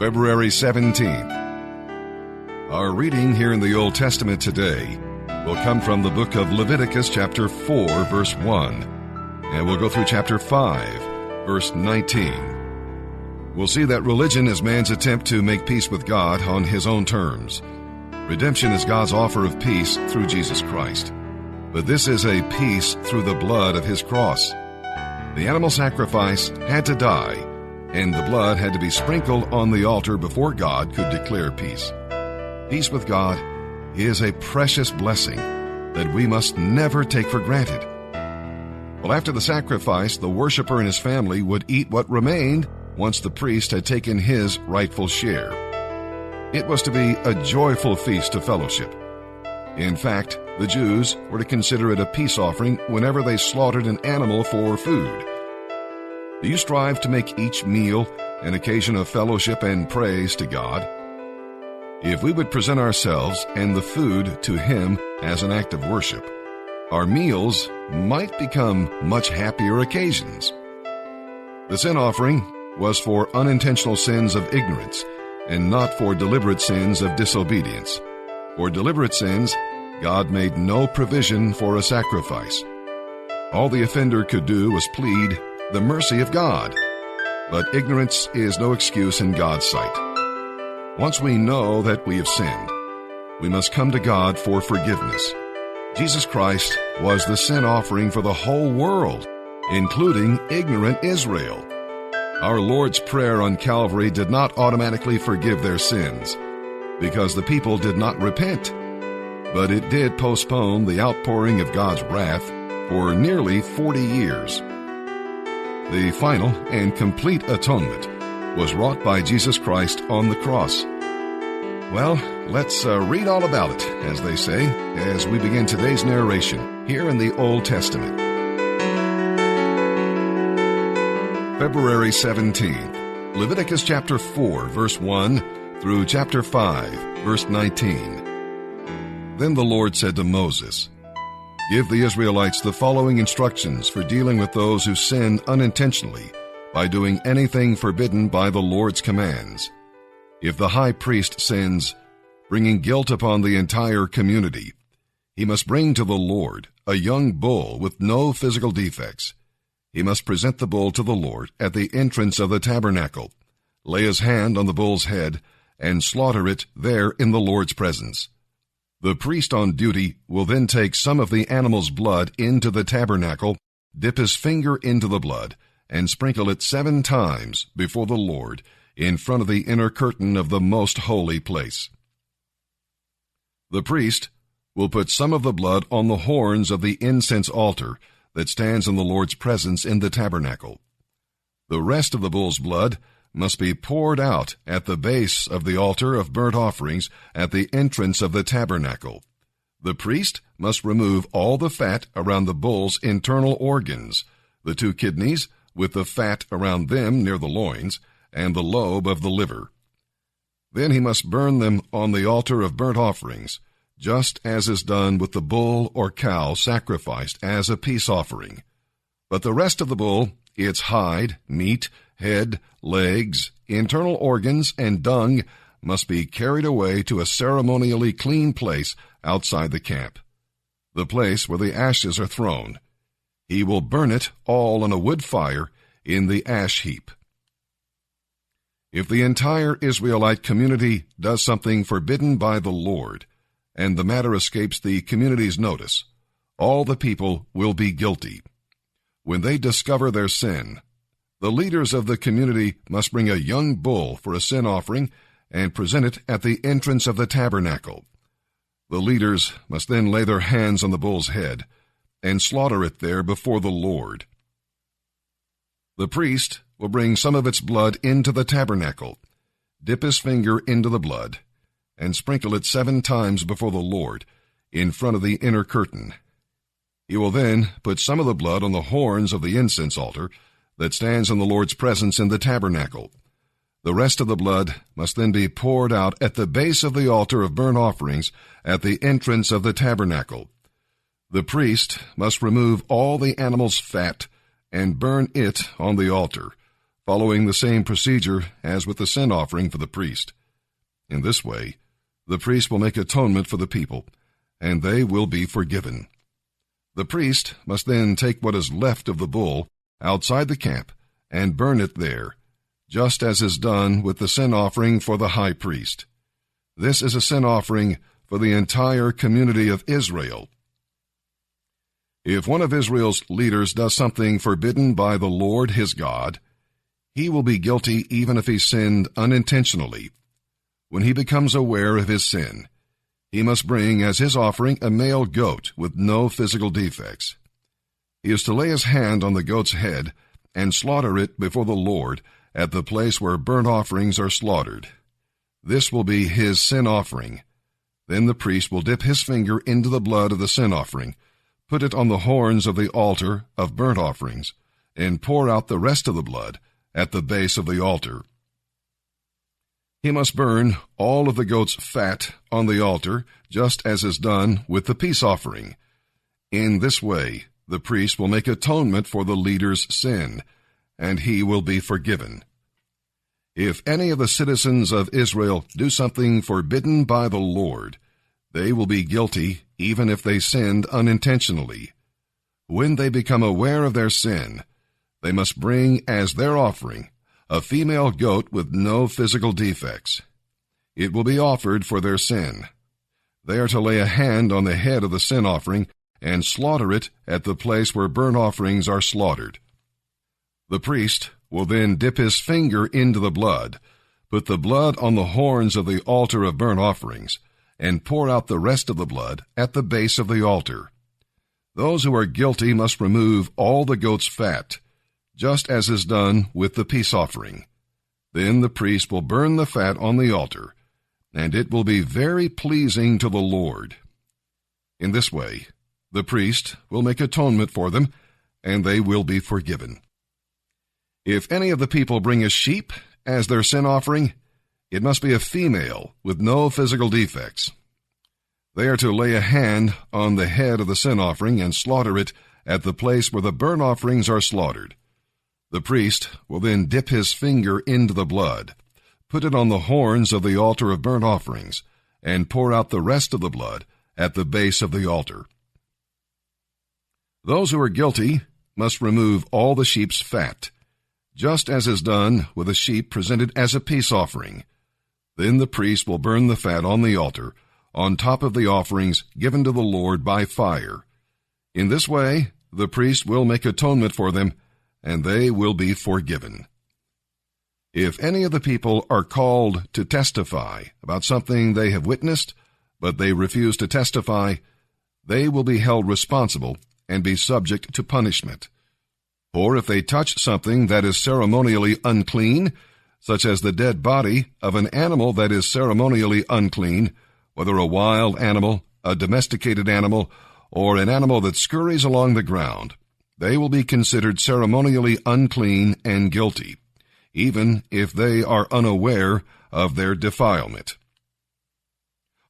February 17th. Our reading here in the Old Testament today will come from the book of Leviticus chapter 4, verse 1, and we'll go through chapter 5, verse 19. We'll see that religion is man's attempt to make peace with God on his own terms. Redemption is God's offer of peace through Jesus Christ. But this is a peace through the blood of his cross. The animal sacrifice had to die, and the blood had to be sprinkled on the altar before God could declare peace. Peace with God is a precious blessing that we must never take for granted. Well, after the sacrifice, the worshiper and his family would eat what remained once the priest had taken his rightful share. It was to be a joyful feast of fellowship. In fact, the Jews were to consider it a peace offering whenever they slaughtered an animal for food. Do you strive to make each meal an occasion of fellowship and praise to God? If we would present ourselves and the food to Him as an act of worship, our meals might become much happier occasions. The sin offering was for unintentional sins of ignorance and not for deliberate sins of disobedience. For deliberate sins, God made no provision for a sacrifice. All the offender could do was plead the mercy of God. But ignorance is no excuse in God's sight. Once we know that we have sinned, we must come to God for forgiveness. Jesus Christ was the sin offering for the whole world, including ignorant Israel. Our Lord's Prayer on Calvary did not automatically forgive their sins because the people did not repent, but it did postpone the outpouring of God's wrath for nearly 40 years. The final and complete atonement was wrought by Jesus Christ on the cross. Well, let's read all about it, as they say, as we begin today's narration here in the Old Testament. February 17th, Leviticus chapter 4, verse 1 through chapter 5, verse 19. Then the Lord said to Moses, "Give the Israelites the following instructions for dealing with those who sin unintentionally by doing anything forbidden by the Lord's commands. If the high priest sins, bringing guilt upon the entire community, he must bring to the Lord a young bull with no physical defects. He must present the bull to the Lord at the entrance of the tabernacle, lay his hand on the bull's head, and slaughter it there in the Lord's presence. The priest on duty will then take some of the animal's blood into the tabernacle, dip his finger into the blood, and sprinkle it 7 times before the Lord in front of the inner curtain of the most holy place. The priest will put some of the blood on the horns of the incense altar that stands in the Lord's presence in the tabernacle. The rest of the bull's blood must be poured out at the base of the altar of burnt offerings at the entrance of the tabernacle. The priest must remove all the fat around the bull's internal organs, the 2 kidneys with the fat around them near the loins, and the lobe of the liver. Then he must burn them on the altar of burnt offerings, just as is done with the bull or cow sacrificed as a peace offering. But the rest of the bull, its hide, meat, head, legs, internal organs, and dung must be carried away to a ceremonially clean place outside the camp, the place where the ashes are thrown. He will burn it all on a wood fire in the ash heap. If the entire Israelite community does something forbidden by the Lord, and the matter escapes the community's notice, all the people will be guilty. When they discover their sin, the leaders of the community must bring a young bull for a sin offering and present it at the entrance of the tabernacle. The leaders must then lay their hands on the bull's head and slaughter it there before the Lord. The priest will bring some of its blood into the tabernacle, dip his finger into the blood, and sprinkle it 7 times before the Lord in front of the inner curtain. He will then put some of the blood on the horns of the incense altar that stands in the Lord's presence in the tabernacle. The rest of the blood must then be poured out at the base of the altar of burnt offerings at the entrance of the tabernacle. The priest must remove all the animal's fat and burn it on the altar, following the same procedure as with the sin offering for the priest. In this way, the priest will make atonement for the people, and they will be forgiven. The priest must then take what is left of the bull outside the camp and burn it there, just as is done with the sin offering for the high priest. This is a sin offering for the entire community of Israel. If one of Israel's leaders does something forbidden by the Lord his God, he will be guilty even if he sinned unintentionally. When he becomes aware of his sin, he must bring as his offering a male goat with no physical defects. He is to lay his hand on the goat's head and slaughter it before the Lord at the place where burnt offerings are slaughtered. This will be his sin offering. Then the priest will dip his finger into the blood of the sin offering, put it on the horns of the altar of burnt offerings, and pour out the rest of the blood at the base of the altar. He must burn all of the goat's fat on the altar, just as is done with the peace offering. In this way, the priest will make atonement for the leader's sin, and he will be forgiven. If any of the citizens of Israel do something forbidden by the Lord, they will be guilty even if they sinned unintentionally. When they become aware of their sin, they must bring as their offering a female goat with no physical defects. It will be offered for their sin. They are to lay a hand on the head of the sin offering and slaughter it at the place where burnt offerings are slaughtered. The priest will then dip his finger into the blood, put the blood on the horns of the altar of burnt offerings, and pour out the rest of the blood at the base of the altar. Those who are guilty must remove all the goat's fat, just as is done with the peace offering. Then the priest will burn the fat on the altar, and it will be very pleasing to the Lord. In this way, the priest will make atonement for them, and they will be forgiven. If any of the people bring a sheep as their sin offering, it must be a female with no physical defects. They are to lay a hand on the head of the sin offering and slaughter it at the place where the burnt offerings are slaughtered. The priest will then dip his finger into the blood, put it on the horns of the altar of burnt offerings, and pour out the rest of the blood at the base of the altar. Those who are guilty must remove all the sheep's fat, just as is done with a sheep presented as a peace offering. Then the priest will burn the fat on the altar, on top of the offerings given to the Lord by fire. In this way, the priest will make atonement for them, and they will be forgiven. If any of the people are called to testify about something they have witnessed, but they refuse to testify, they will be held responsible and be subject to punishment. Or if they touch something that is ceremonially unclean, such as the dead body of an animal that is ceremonially unclean, whether a wild animal, a domesticated animal, or an animal that scurries along the ground, they will be considered ceremonially unclean and guilty, even if they are unaware of their defilement.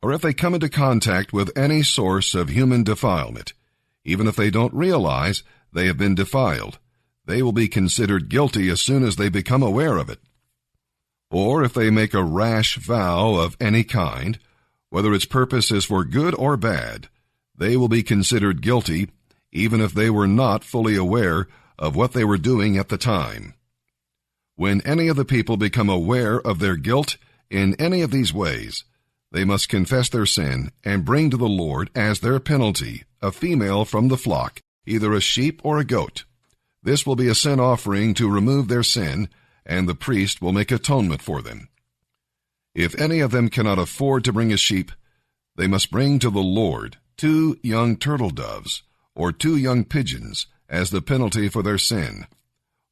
Or if they come into contact with any source of human defilement, even if they don't realize they have been defiled, they will be considered guilty as soon as they become aware of it. Or if they make a rash vow of any kind, whether its purpose is for good or bad, they will be considered guilty even if they were not fully aware of what they were doing at the time. When any of the people become aware of their guilt in any of these ways, they must confess their sin and bring to the Lord as their penalty a female from the flock, either a sheep or a goat. This will be a sin offering to remove their sin, and the priest will make atonement for them. If any of them cannot afford to bring a sheep, they must bring to the Lord 2 young turtle doves or 2 young pigeons as the penalty for their sin.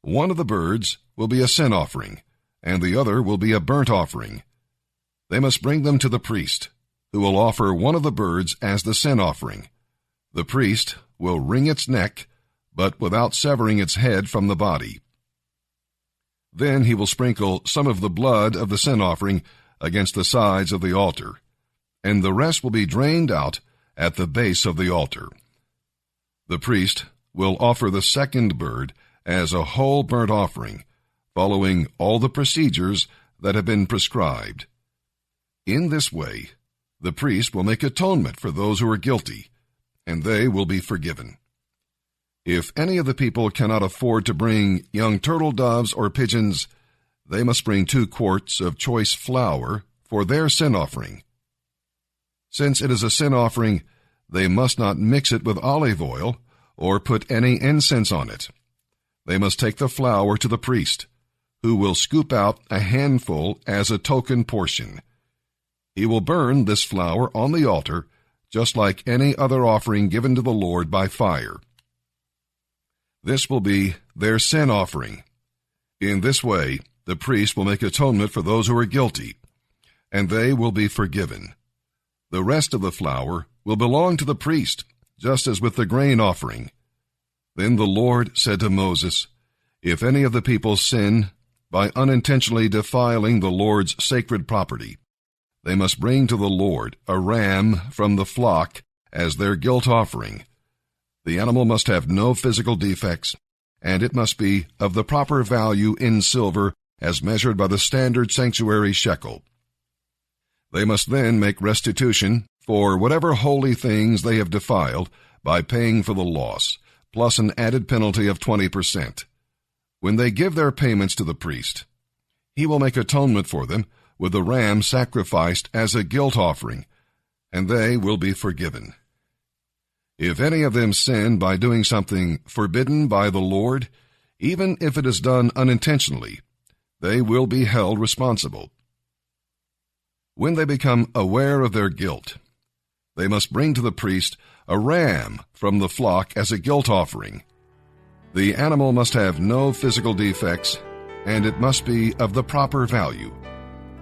One of the birds will be a sin offering, and the other will be a burnt offering. They must bring them to the priest, who will offer one of the birds as the sin offering. The priest will wring its neck, but without severing its head from the body. Then he will sprinkle some of the blood of the sin offering against the sides of the altar, and the rest will be drained out at the base of the altar. The priest will offer the second bird as a whole burnt offering, following all the procedures that have been prescribed. In this way, the priest will make atonement for those who are guilty, and they will be forgiven. If any of the people cannot afford to bring young turtle doves or pigeons, they must bring 2 quarts of choice flour for their sin offering. Since it is a sin offering, they must not mix it with olive oil or put any incense on it. They must take the flour to the priest, who will scoop out a handful as a token portion. He will burn this flour on the altar, just like any other offering given to the Lord by fire. This will be their sin offering. In this way, the priest will make atonement for those who are guilty, and they will be forgiven. The rest of the flour will belong to the priest, just as with the grain offering. Then the Lord said to Moses, "If any of the people sin by unintentionally defiling the Lord's sacred property, they must bring to the Lord a ram from the flock as their guilt offering. The animal must have no physical defects, and it must be of the proper value in silver as measured by the standard sanctuary shekel. They must then make restitution for whatever holy things they have defiled by paying for the loss, plus an added penalty of 20%. When they give their payments to the priest, he will make atonement for them with the ram sacrificed as a guilt offering, and they will be forgiven. If any of them sin by doing something forbidden by the Lord, even if it is done unintentionally, they will be held responsible. When they become aware of their guilt, they must bring to the priest a ram from the flock as a guilt offering. The animal must have no physical defects, and it must be of the proper value.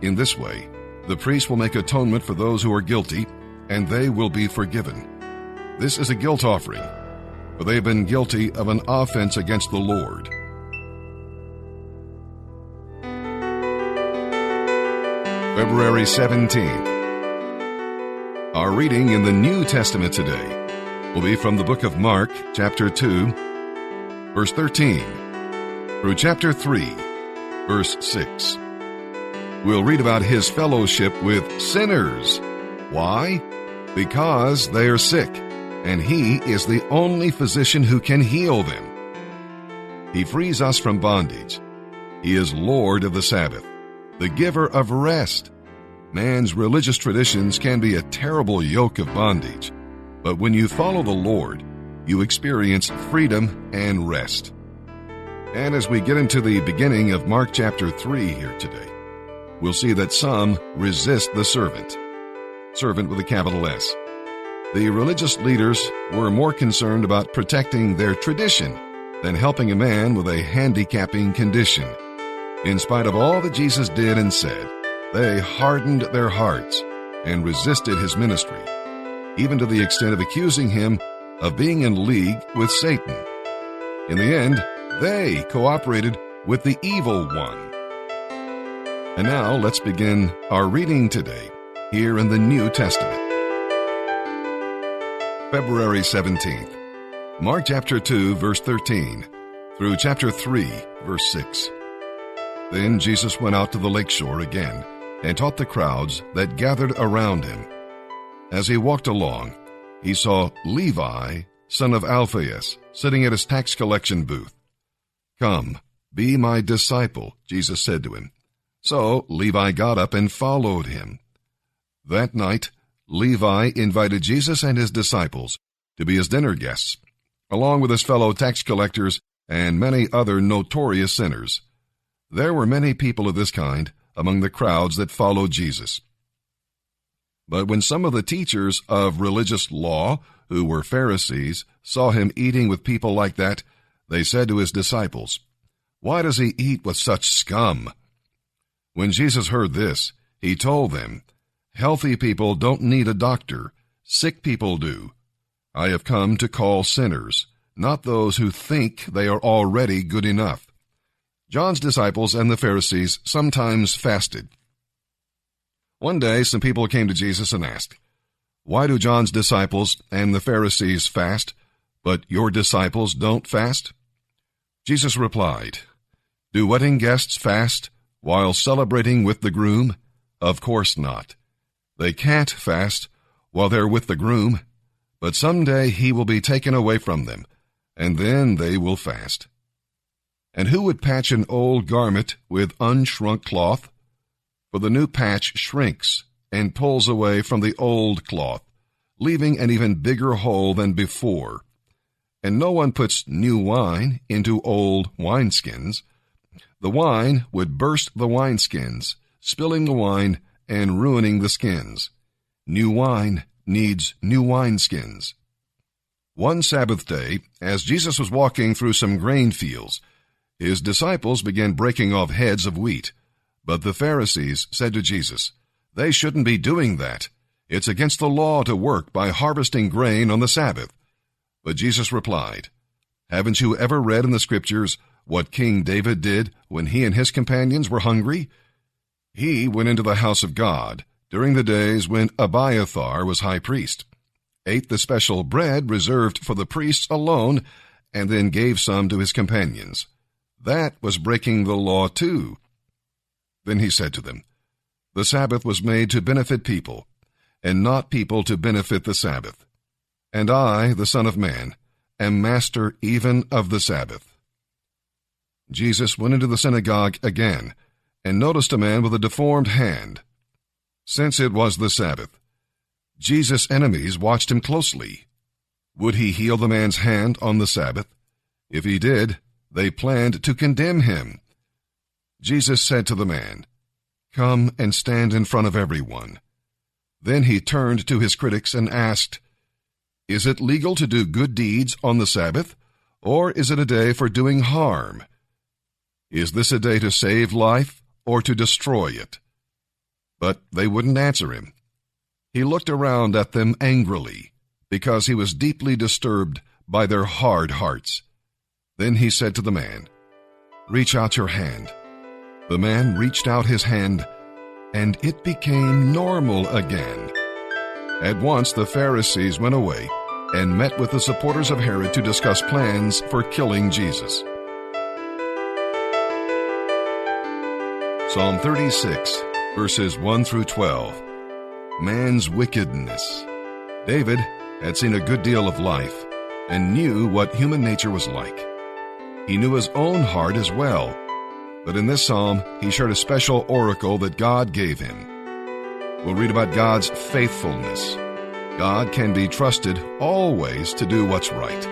In this way, the priest will make atonement for those who are guilty, and they will be forgiven. This is a guilt offering, for they have been guilty of an offense against the Lord." February 17th. Our reading in the New Testament today will be from the book of Mark, chapter 2, verse 13, through chapter 3, verse 6. We'll read about his fellowship with sinners. Why? Because they are sick, and he is the only physician who can heal them. He frees us from bondage. He is Lord of the Sabbath, the giver of rest. Man's religious traditions can be a terrible yoke of bondage, but when you follow the Lord, you experience freedom and rest. And as we get into the beginning of Mark chapter 3 here today, we'll see that some resist the servant with a capital S. The religious leaders were more concerned about protecting their tradition than helping a man with a handicapping condition. In spite of all that Jesus did and said, they hardened their hearts and resisted his ministry, even to the extent of accusing him of being in league with Satan. In the end, they cooperated with the evil one. And now let's begin our reading today here in the New Testament. February 17th. Mark chapter 2, verse 13, through chapter 3, verse 6. Then Jesus went out to the lakeshore again and taught the crowds that gathered around him. As he walked along, he saw Levi, son of Alphaeus, sitting at his tax collection booth. "Come, be my disciple," Jesus said to him. So Levi got up and followed him. That night, Levi invited Jesus and his disciples to be his dinner guests, along with his fellow tax collectors and many other notorious sinners. There were many people of this kind among the crowds that followed Jesus. But when some of the teachers of religious law, who were Pharisees, saw him eating with people like that, they said to his disciples, "Why does he eat with such scum?" When Jesus heard this, he told them, "Healthy people don't need a doctor, sick people do. I have come to call sinners, not those who think they are already good enough." John's disciples and the Pharisees sometimes fasted. One day, some people came to Jesus and asked, "Why do John's disciples and the Pharisees fast, but your disciples don't fast?" Jesus replied, Do wedding guests fast while celebrating with the groom? Of course not. They can't fast while they're with the groom, but someday he will be taken away from them, and then they will fast. And who would patch an old garment with unshrunk cloth? For the new patch shrinks and pulls away from the old cloth, leaving an even bigger hole than before. And no one puts new wine into old wineskins. The wine would burst the wineskins, spilling the wine and ruining the skins. New wine needs new wineskins. One Sabbath day, as Jesus was walking through some grain fields, his disciples began breaking off heads of wheat. But the Pharisees said to Jesus, "They shouldn't be doing that. It's against the law to work by harvesting grain on the Sabbath." But Jesus replied, "Haven't you ever read in the Scriptures what King David did when he and his companions were hungry? He went into the house of God during the days when Abiathar was high priest, ate the special bread reserved for the priests alone, and then gave some to his companions. That was breaking the law too." Then he said to them, "The Sabbath was made to benefit people, and not people to benefit the Sabbath. And I, the Son of Man, am master even of the Sabbath." Jesus went into the synagogue again, and noticed a man with a deformed hand. Since it was the Sabbath, Jesus' enemies watched him closely. Would he heal the man's hand on the Sabbath? If he did, they planned to condemn him. Jesus said to the man, "Come and stand in front of everyone." Then he turned to his critics and asked, "Is it legal to do good deeds on the Sabbath, or is it a day for doing harm? Is this a day to save life or to destroy it?" But they wouldn't answer him. He looked around at them angrily, because he was deeply disturbed by their hard hearts. Then he said to the man, "Reach out your hand." The man reached out his hand, and it became normal again. At once the Pharisees went away and met with the supporters of Herod to discuss plans for killing Jesus. Psalm 36, verses 1 through 12. Man's wickedness. David had seen a good deal of life and knew what human nature was like. He knew his own heart as well, but in this psalm he shared a special oracle that God gave him. We'll read about God's faithfulness. God can be trusted always to do what's right,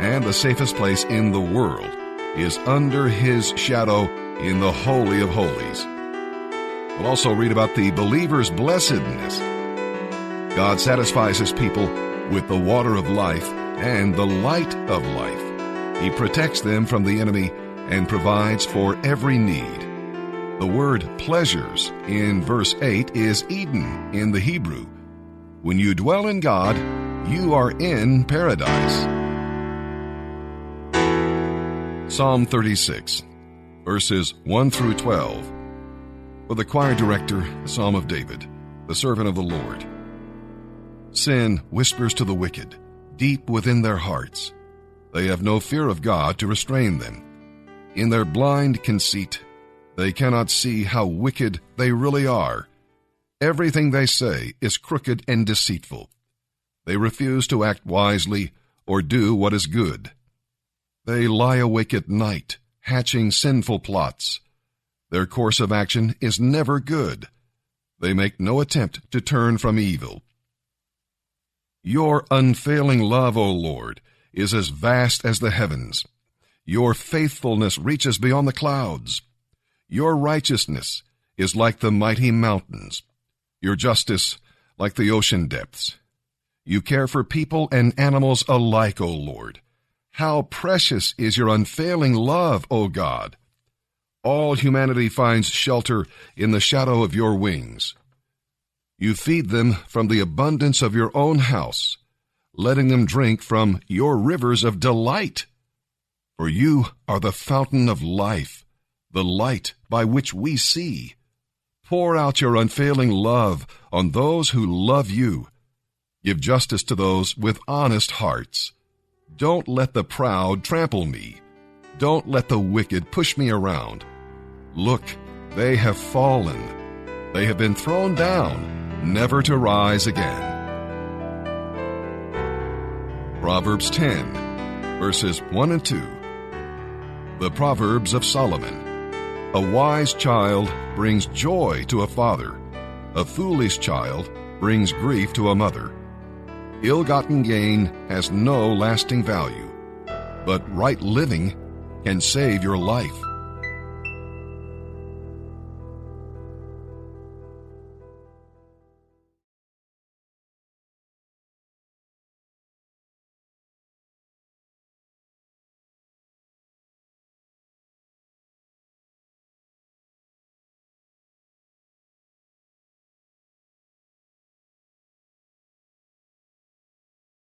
and the safest place in the world is under his shadow in the Holy of Holies. We'll also read about the believer's blessedness. God satisfies his people with the water of life and the light of life. He protects them from the enemy and provides for every need. The word pleasures in verse 8 is Eden in the Hebrew. When you dwell in God, you are in paradise. Psalm 36, verses 1 through 12. For the choir director, a psalm of David, the servant of the Lord. Sin whispers to the wicked, deep within their hearts. They have no fear of God to restrain them. In their blind conceit, they cannot see how wicked they really are. Everything they say is crooked and deceitful. They refuse to act wisely or do what is good. They lie awake at night, hatching sinful plots. Their course of action is never good. They make no attempt to turn from evil. Your unfailing love, O Lord, is as vast as the heavens. Your faithfulness reaches beyond the clouds. Your righteousness is like the mighty mountains. Your justice like the ocean depths. You care for people and animals alike, O Lord. How precious is your unfailing love, O God. All humanity finds shelter in the shadow of your wings. You feed them from the abundance of your own house, letting them drink from your rivers of delight. For you are the fountain of life, the light by which we see. Pour out your unfailing love on those who love you. Give justice to those with honest hearts. Don't let the proud trample me. Don't let the wicked push me around. Look, they have fallen. They have been thrown down, never to rise again. Proverbs 10, verses 1 and 2. The Proverbs of Solomon. A wise child brings joy to a father. A foolish child brings grief to a mother. Ill-gotten gain has no lasting value, but right living can save your life.